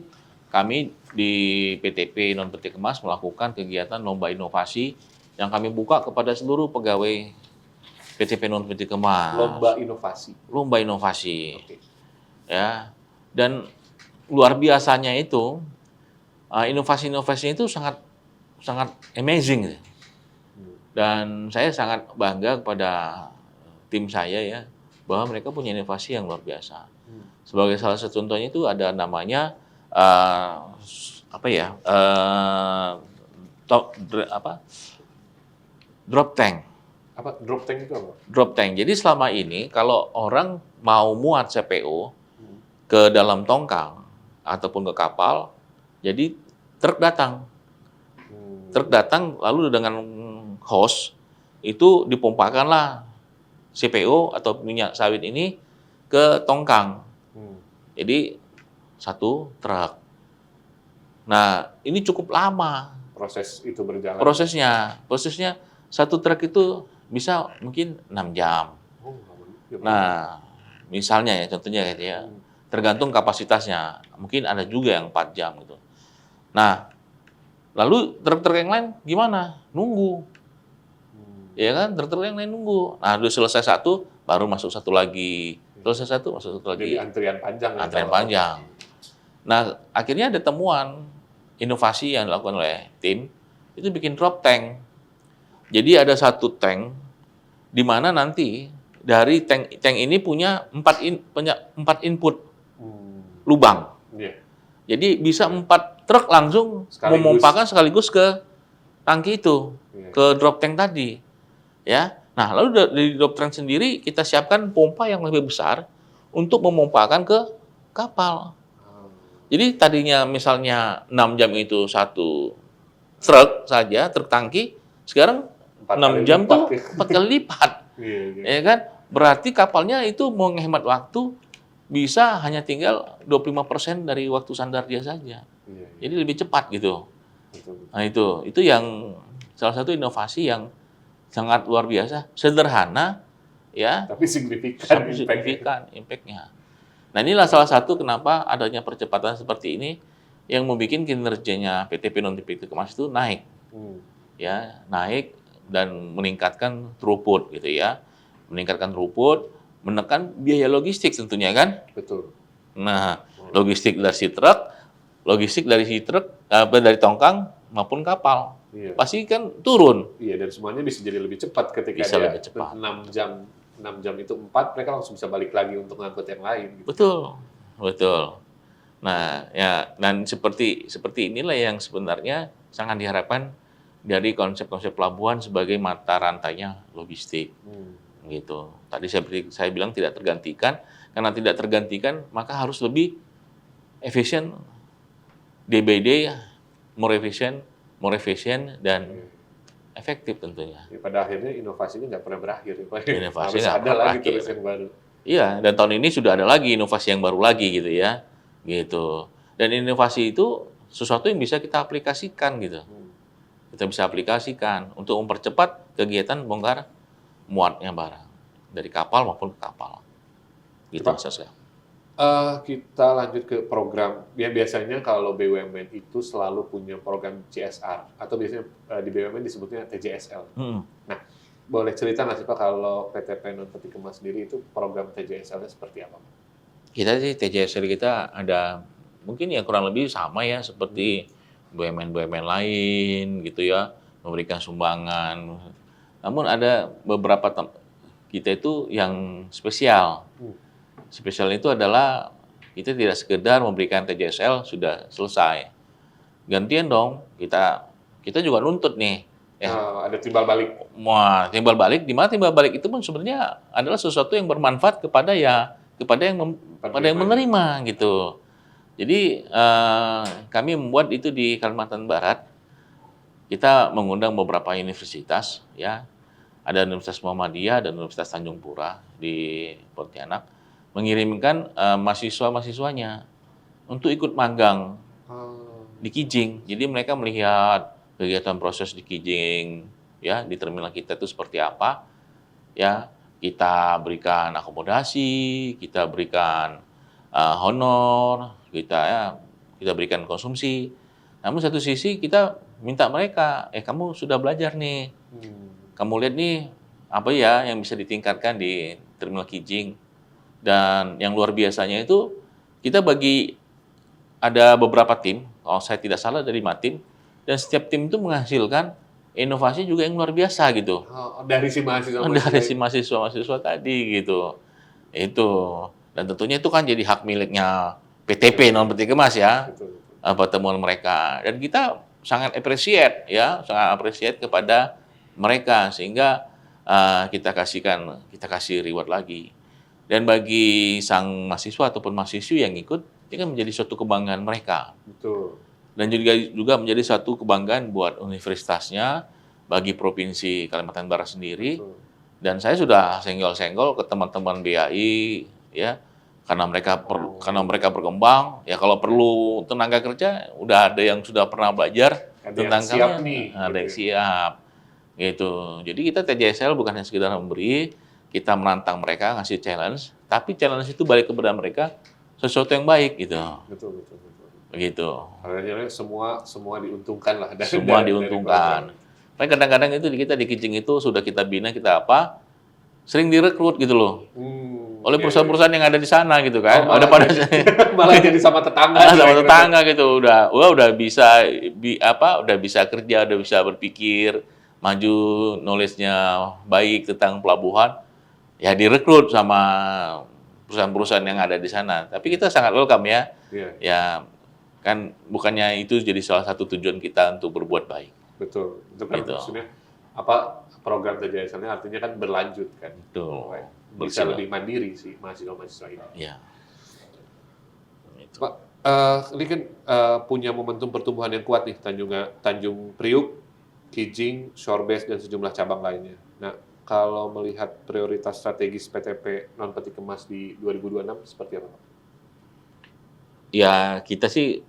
kami di PTP Non Peti Kemas melakukan kegiatan lomba inovasi yang kami buka kepada seluruh pegawai PTP Non Peti Kemas. Lomba inovasi. Lomba inovasi, Oke. ya. Dan luar biasanya itu inovasi-inovasinya itu sangat sangat amazing. Dan saya sangat bangga kepada tim saya ya, bahwa mereka punya inovasi yang luar biasa. Sebagai salah satu contohnya itu ada namanya apa ya? Drop tank. Apa drop tank itu apa? Drop tank. Jadi selama ini kalau orang mau muat CPO ke dalam tongkang ataupun ke kapal, jadi truk datang. Truk datang lalu dengan hose itu dipompakanlah CPO atau minyak sawit ini ke tongkang. Jadi satu truk. Nah, ini cukup lama Proses itu berjalan. prosesnya satu truk itu bisa mungkin 6 jam. Oh, Nah, misalnya ya contohnya gitu ya. Tergantung kapasitasnya. Mungkin ada juga yang 4 jam gitu. Nah, lalu truk-truk yang lain gimana? Nunggu. Ya kan, truk-truk yang lain nunggu. Nah, udah selesai satu, baru masuk satu lagi. Selesai satu, masuk satu lagi. Jadi antrian panjang. Antrian panjang. Nah, akhirnya ada temuan inovasi yang dilakukan oleh tim, itu bikin drop tank. Jadi ada satu tank, di mana nanti dari tank ini punya 4 input lubang. Iya. Jadi bisa 4 truk langsung memompakan sekaligus ke tangki itu, ke drop tank tadi. Ya. Nah, lalu dari drop tank sendiri kita siapkan pompa yang lebih besar untuk memompakan ke kapal. Jadi tadinya misalnya 6 jam itu satu truk saja, truk tangki, sekarang 6 jam tuh 4 kali lipat. Ya kan? Berarti kapalnya itu menghemat waktu bisa hanya tinggal 25% dari waktu sandar dia saja. Jadi lebih cepat gitu. Nah, itu yang salah satu inovasi yang sangat luar biasa, sederhana ya, tapi signifikan impact-nya. Nah, inilah salah satu kenapa adanya percepatan seperti ini yang membuat kinerjanya PTP Non Peti Kemas itu naik. Ya, naik dan meningkatkan throughput gitu ya. Meningkatkan throughput, menekan biaya logistik tentunya kan? Betul. Nah, logistik dari si truk, dari tongkang maupun kapal. Iya. Pasti kan turun. Iya, dan semuanya bisa jadi lebih cepat ketika Bisa lebih cepat. 6 jam itu 4, mereka langsung bisa balik lagi untuk ngangkut yang lain. Gitu. Betul. Nah, ya, dan seperti inilah yang sebenarnya sangat diharapkan dari konsep-konsep pelabuhan sebagai mata rantainya logistik. Gitu. Tadi saya bilang tidak tergantikan, karena tidak tergantikan maka harus lebih efisien, day by day, more efisien dan efektif tentunya. Ya, pada akhirnya inovasi ini nggak pernah berakhir. Inovasi harus ada lagi terus yang baru. Iya, dan tahun ini sudah ada lagi inovasi yang baru lagi gitu ya. Gitu. Dan inovasi itu sesuatu yang bisa kita aplikasikan gitu. Kita bisa aplikasikan untuk mempercepat kegiatan bongkar muatnya barang dari kapal maupun ke kapal. Gitu Mas Aska. Kita lanjut ke program. Ya, biasanya kalau BUMN itu selalu punya program CSR atau biasanya di BUMN disebutnya TJSL. Nah, boleh cerita nggak sih Pak kalau PT Penon Peti Kemas sendiri itu program TJSL-nya seperti apa? Kita sih TJSL kita ada mungkin ya kurang lebih sama ya seperti BUMN lain gitu ya, memberikan sumbangan. Namun ada beberapa kita itu yang spesial. Spesial itu adalah kita tidak sekedar memberikan TJSL sudah selesai. Gantian dong, kita juga nuntut nih, Ya. Ada timbal balik. Wah, timbal balik, di mana timbal balik itu pun sebenarnya adalah sesuatu yang bermanfaat kepada yang menerima gitu. Jadi kami membuat itu di Kalimantan Barat. Kita mengundang beberapa universitas, ya, ada Universitas Muhammadiyah dan Universitas Tanjung Pura di Pontianak, mengirimkan mahasiswa-mahasiswanya untuk ikut magang di Kijing. Jadi mereka melihat kegiatan proses di Kijing, ya, di terminal kita itu seperti apa, ya. Kita berikan akomodasi, kita berikan honor, kita berikan konsumsi. Namun satu sisi kita minta mereka, kamu sudah belajar nih, kamu lihat nih apa ya yang bisa ditingkatkan di terminal Kijing. Dan yang luar biasanya itu kita ada beberapa tim, kalau saya tidak salah dari 5 tim, dan setiap tim itu menghasilkan inovasi juga yang luar biasa gitu. Dari si mahasiswa. Dari si mahasiswa tadi gitu. Itu. Dan tentunya itu kan jadi hak miliknya PTP non peti kemas ya. Betul. Pertemuan mereka. Dan kita sangat appreciate kepada mereka sehingga kita kasih reward lagi. Dan bagi sang mahasiswa ataupun mahasiswi yang ikut, ini kan menjadi suatu kebanggaan mereka. Betul. Dan juga menjadi satu kebanggaan buat universitasnya, bagi Provinsi Kalimantan Barat sendiri. Betul. Dan saya sudah senggol-senggol ke teman-teman BAI, ya, karena mereka berkembang, ya kalau perlu tenaga kerja, udah ada yang sudah pernah belajar tentang yang siap nih. ada yang siap, gitu. Jadi kita TJSL bukan hanya sekedar memberi, kita menantang mereka, ngasih challenge, tapi challenge itu balik kepada mereka sesuatu yang baik, gitu. Betul. Begitu. Karena semua diuntungkan lah. Semua diuntungkan. Tapi kadang-kadang itu kita di Kijing itu sudah kita bina, kita sering direkrut gitu loh. Oleh perusahaan-perusahaan yang ada di sana gitu kan. Malah jadi sama tetangga. Sama tetangga gitu. Udah bisa udah bisa kerja, udah bisa berpikir, maju, knowledge-nya baik tentang pelabuhan. Ya direkrut sama perusahaan-perusahaan yang ada di sana. Tapi kita sangat welcome ya. Iya. Ya kan bukannya itu jadi salah satu tujuan kita untuk berbuat baik. Betul. Itu kan Gitu. maksudnya program TJSL-nya artinya kan berlanjut kan. Betul. Bisa lebih mandiri sih mahasiswa-mahasiswa ini. Iya. Pak, ini kan punya momentum pertumbuhan yang kuat nih Tanjung Priuk, Kijing, Shorebase dan sejumlah cabang lainnya. Nah, kalau melihat prioritas strategis PTP non peti kemas di 2026 seperti apa, Pak? Ya, kita sih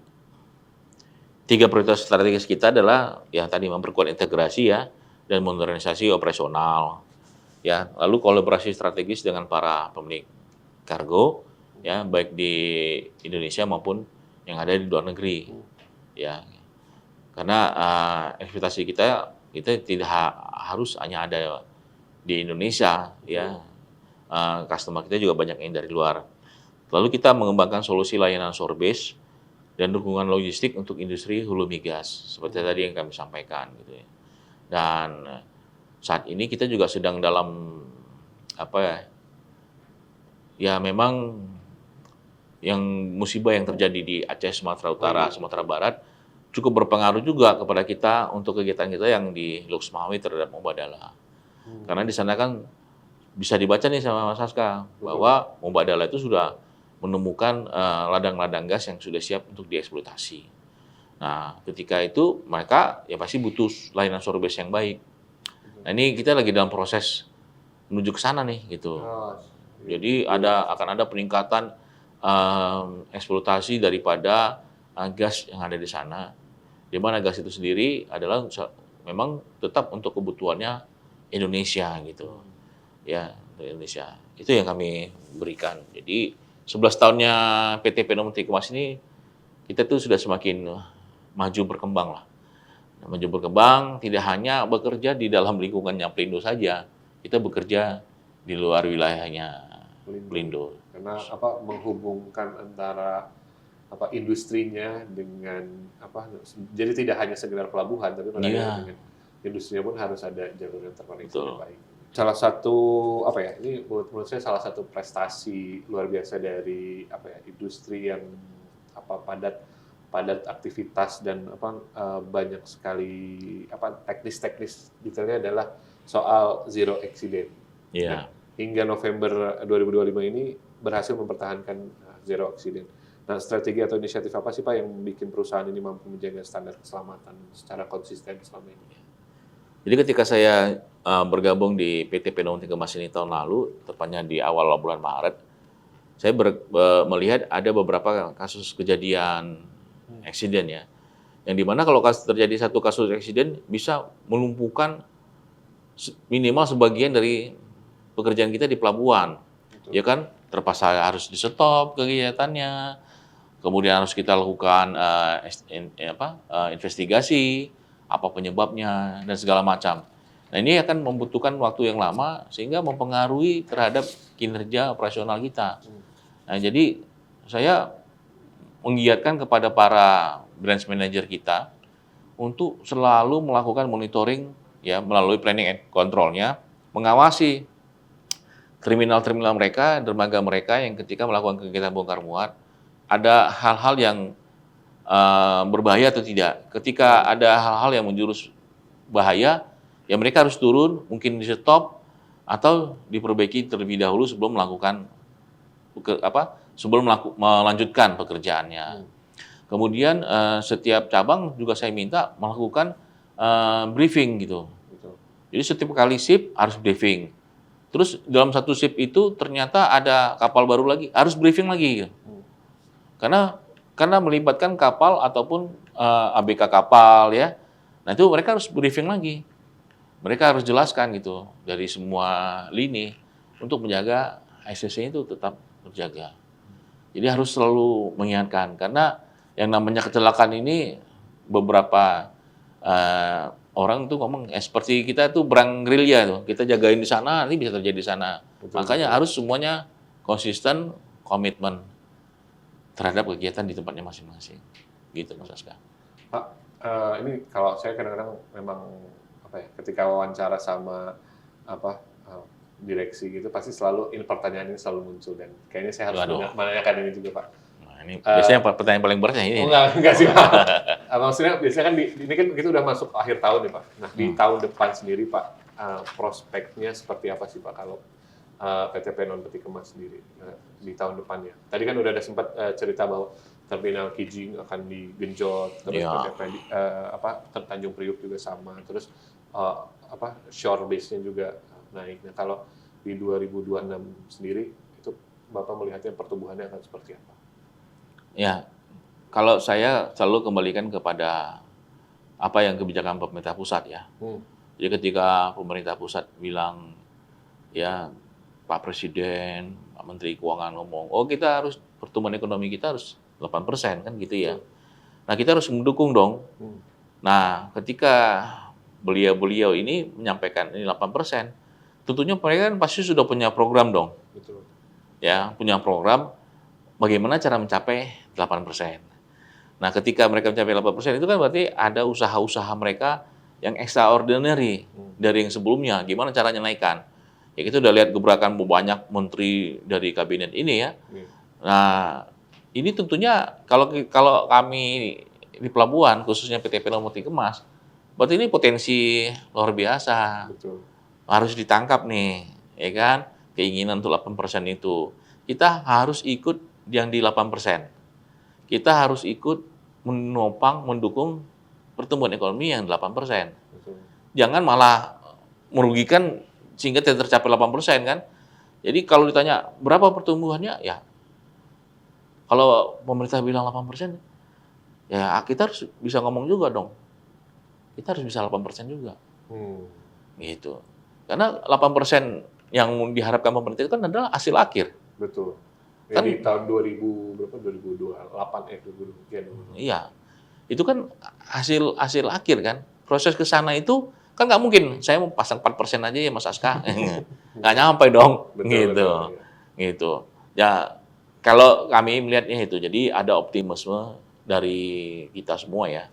3 prioritas strategis kita adalah ya tadi memperkuat integrasi ya dan modernisasi operasional. Ya, lalu kolaborasi strategis dengan para pemilik kargo ya baik di Indonesia maupun yang ada di luar negeri. Ya. Karena ekspektasi kita tidak harus hanya ada di Indonesia ya. Customer kita juga banyak yang dari luar. Lalu kita mengembangkan solusi layanan Shorebase dan dukungan logistik untuk industri hulu migas seperti tadi yang kami sampaikan gitu ya. Dan saat ini kita juga sedang dalam ya memang yang musibah yang terjadi di Aceh, Sumatera Utara, Sumatera Barat cukup berpengaruh juga kepada kita untuk kegiatan kita yang di Luxmawi terhadap Mubadala. Karena di sana kan bisa dibaca nih sama Mas Saska bahwa Mubadala itu sudah menemukan ladang-ladang gas yang sudah siap untuk dieksploitasi. Nah, ketika itu mereka ya pasti butuh layanan Shorebase yang baik. Nah, ini kita lagi dalam proses menuju ke sana nih gitu. Jadi akan ada peningkatan eksploitasi daripada gas yang ada di sana. Di mana gas itu sendiri adalah memang tetap untuk kebutuhannya Indonesia gitu. Ya, Indonesia. Itu yang kami berikan. Jadi 11 tahunnya PT Peno Menteri Kemas ini kita tuh sudah semakin maju berkembang lah. Maju berkembang tidak hanya bekerja di dalam lingkungannya Pelindo saja, kita bekerja di luar wilayahnya Pelindo. Karena menghubungkan antara industrinya dengan jadi tidak hanya sekedar pelabuhan tapi dengan industrinya pun harus ada jalur yang terkoneksi yang baik. Salah satu ini menurut saya salah satu prestasi luar biasa dari industri yang padat padat aktivitas dan banyak sekali teknis-teknis detailnya adalah soal zero accident. Iya. Nah, hingga November 2025 ini berhasil mempertahankan zero accident. Nah, strategi atau inisiatif apa sih Pak yang bikin perusahaan ini mampu menjaga standar keselamatan secara konsisten selama ini? Jadi ketika saya bergabung di PT Penuh Kemas ini tahun lalu, tepatnya di awal bulan Maret, saya melihat ada beberapa kasus kejadian eksiden ya, yang dimana kalau terjadi satu kasus eksiden bisa melumpuhkan minimal sebagian dari pekerjaan kita di pelabuhan, Betul. ya kan? Terpaksa harus di stop kegiatannya, kemudian harus kita lakukan investigasi apa penyebabnya dan segala macam. Nah ini akan membutuhkan waktu yang lama sehingga mempengaruhi terhadap kinerja operasional kita. Nah jadi saya menggiatkan kepada para branch manager kita untuk selalu melakukan monitoring ya melalui planning and control-nya, mengawasi terminal-terminal mereka, dermaga mereka yang ketika melakukan kegiatan bongkar muat ada hal-hal yang berbahaya atau tidak. Ketika ada hal-hal yang menjurus bahaya, ya mereka harus turun, mungkin di stop atau diperbaiki terlebih dahulu sebelum melakukan melanjutkan pekerjaannya. Kemudian setiap cabang juga saya minta melakukan briefing gitu. Betul. Jadi setiap kali shift harus briefing. Terus dalam satu shift itu ternyata ada kapal baru lagi, harus briefing lagi. Gitu. Karena melibatkan kapal ataupun ABK kapal ya. Nah itu mereka harus briefing lagi. Mereka harus jelaskan gitu dari semua lini untuk menjaga ICC itu tetap terjaga. Jadi harus selalu mengingatkan karena yang namanya kecelakaan ini beberapa orang tuh ngomong seperti kita tuh berang gerilya tuh, kita jagain di sana, nanti bisa terjadi di sana. Betul, Makanya betul. harus semuanya konsisten, komitmen terhadap kegiatan di tempatnya masing-masing. Gitu Mas Aska. Pak, ini kalau saya kadang-kadang memang ketika wawancara sama direksi gitu pasti selalu pertanyaan ini selalu muncul dan kayaknya saya harus menanyakan ini juga Pak. Nah, ini biasanya pertanyaan paling beratnya ini. Enggak sih Pak. Maksudnya biasanya kan ini kan kita udah masuk akhir tahun nih Pak. Nah di tahun depan sendiri Pak, prospeknya seperti apa sih Pak kalau PT Penon Peti Kemas sendiri di tahun depannya? Tadi kan udah ada sempat cerita bahwa terminal Kijing akan digenjot, terus Tanjung Priuk juga sama, terus shore base-nya juga naik. Nah kalau di 2026 sendiri itu Bapak melihatnya pertumbuhannya akan seperti apa? Ya, kalau saya selalu kembalikan kepada apa yang kebijakan pemerintah pusat ya. Jadi ketika pemerintah pusat bilang, ya Pak Presiden, Pak Menteri Keuangan ngomong, oh kita harus pertumbuhan ekonomi kita harus 8% kan gitu ya. Nah kita harus mendukung dong. Nah ketika beliau-beliau ini menyampaikan ini 8%, tentunya mereka kan pasti sudah punya program dong. Betul. Ya, punya program bagaimana cara mencapai 8%. Nah, ketika mereka mencapai 8% itu kan berarti ada usaha-usaha mereka yang extraordinary dari yang sebelumnya. Gimana caranya naikkan? Ya kita udah lihat gebrakan banyak menteri dari kabinet ini ya. Nah, ini tentunya kalau kami di pelabuhan, khususnya PT Penon Peti Kemas, berarti ini potensi luar biasa. Betul. Harus ditangkap nih, ya kan? Keinginan untuk 8% itu. Kita harus ikut yang di 8%. Kita harus ikut menopang, mendukung pertumbuhan ekonomi yang 8%. Betul. Jangan malah merugikan sehingga tidak tercapai 8% kan? Jadi kalau ditanya berapa pertumbuhannya, ya kalau pemerintah bilang 8%, ya kita harus bisa ngomong juga dong. Kita harus bisa 8% juga. Gitu. Karena 8% yang diharapkan pemerintah itu kan adalah hasil akhir. Betul. Kan, di tahun 2028, 2028. Iya. Itu kan hasil akhir kan. Proses ke sana itu kan nggak mungkin saya mau pasang 4% aja ya Mas Aska. Nggak nyampe dong. Betul, gitu. betul, ya. Gitu. Ya kalau kami melihatnya itu. Jadi ada optimisme dari kita semua ya.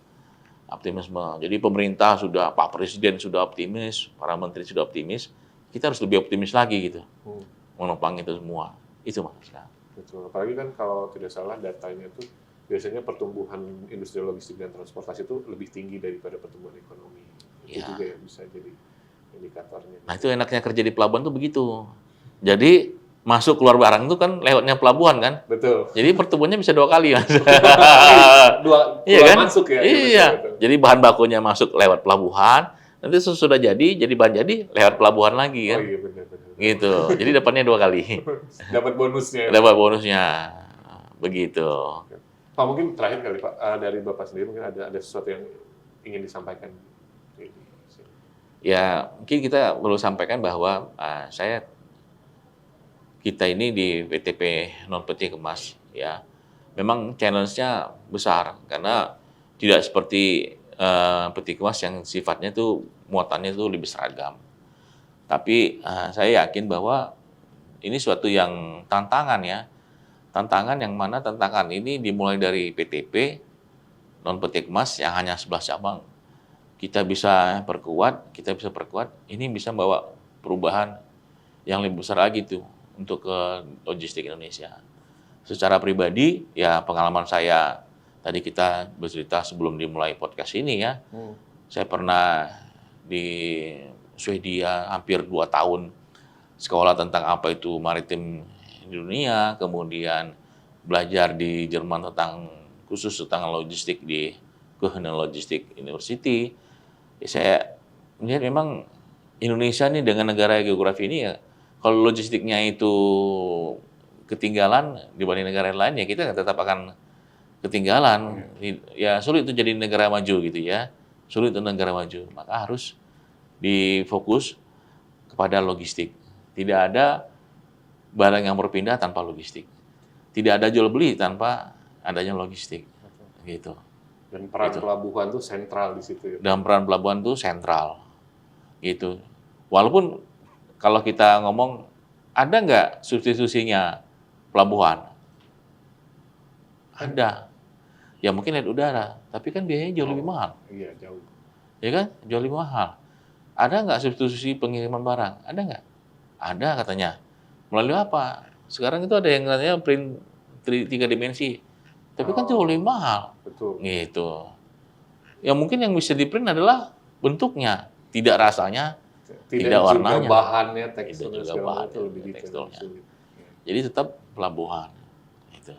Optimisme. Jadi pemerintah sudah, Pak Presiden sudah optimis, para menteri sudah optimis, kita harus lebih optimis lagi gitu, menopang itu semua. Itu Mas. Betul. Apalagi kan kalau tidak salah datanya itu biasanya pertumbuhan industri logistik dan transportasi itu lebih tinggi daripada pertumbuhan ekonomi. Itu Ya. juga yang bisa jadi indikatornya. Nah, itu enaknya kerja di pelabuhan tuh begitu. Jadi masuk keluar barang tuh kan lewatnya pelabuhan kan. Betul. Jadi pertumbuhannya bisa 2 kali, Mas. Dua Iya kan? masuk ya. Iya. Betul. Jadi bahan bakunya masuk lewat pelabuhan, nanti sesudah jadi bahan jadi lewat pelabuhan lagi Oh kan. iya benar. Gitu. Jadi dapatnya 2 kali. Dapat bonusnya. Dapat bonusnya. Begitu. Pak, mungkin terakhir kali Pak, dari Bapak sendiri mungkin ada sesuatu yang ingin disampaikan. Ya, mungkin kita perlu sampaikan bahwa kita ini di PTP Non Peti Kemas ya, memang challenge-nya besar karena tidak seperti peti kemas yang sifatnya tuh muatannya tuh lebih seragam. Tapi saya yakin bahwa ini suatu yang tantangan ya, tantangan yang mana tantangan ini dimulai dari PTP Non Peti Kemas yang hanya 11 cabang. Kita bisa perkuat, ini bisa bawa perubahan yang lebih besar lagi tuh untuk ke logistik Indonesia. Secara pribadi, ya pengalaman saya, tadi kita bercerita sebelum dimulai podcast ini ya, saya pernah di Swedia hampir 2 tahun sekolah tentang apa itu maritim di dunia, kemudian belajar di Jerman khusus tentang logistik di Goethe Logistik University. Ya, saya melihat memang Indonesia ini dengan negara geografi ini ya, kalau logistiknya itu ketinggalan dibanding negara lain ya kita tetap akan ketinggalan. Ya sulit itu jadi negara maju gitu ya. Sulit untuk negara maju. Maka harus difokus kepada logistik. Tidak ada barang yang berpindah tanpa logistik. Tidak ada jual beli tanpa adanya logistik. Gitu. Dan peran pelabuhan tuh sentral di situ ya. Dan peran pelabuhan itu sentral. Gitu. Walaupun kalau kita ngomong, ada nggak substitusinya pelabuhan? Ada. Ya mungkin lewat udara, tapi kan biayanya jauh lebih mahal. Iya, jauh. Ya kan? Jauh lebih mahal. Ada nggak substitusi pengiriman barang? Ada nggak? Ada katanya. Melalui apa? Sekarang itu ada yang katanya print 3 dimensi. Tapi kan jauh lebih mahal. Betul. Gitu. Ya mungkin yang bisa di-print adalah bentuknya, tidak rasanya, tidak warnanya. Juga bahannya, Tidak teksturnya juga segala bahannya, macam lebih detail, teksturnya. lebih sulit. Ya. Jadi tetap pelabuhan. Gitu.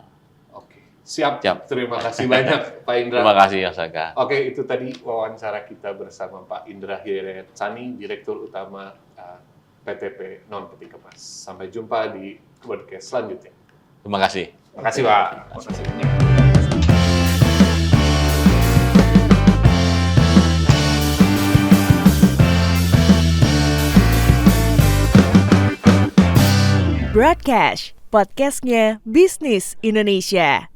Oke. Siap. Siap. Terima kasih banyak Pak Indra. Terima kasih, Yasaka. Oke, itu tadi wawancara kita bersama Pak Indra Hidayat Sani, Direktur Utama PTP Non Peti Kemas. Sampai jumpa di podcast selanjutnya. Terima kasih. Terima kasih, Pak. Terima kasih. Broadcast, podcastnya Bisnis Indonesia.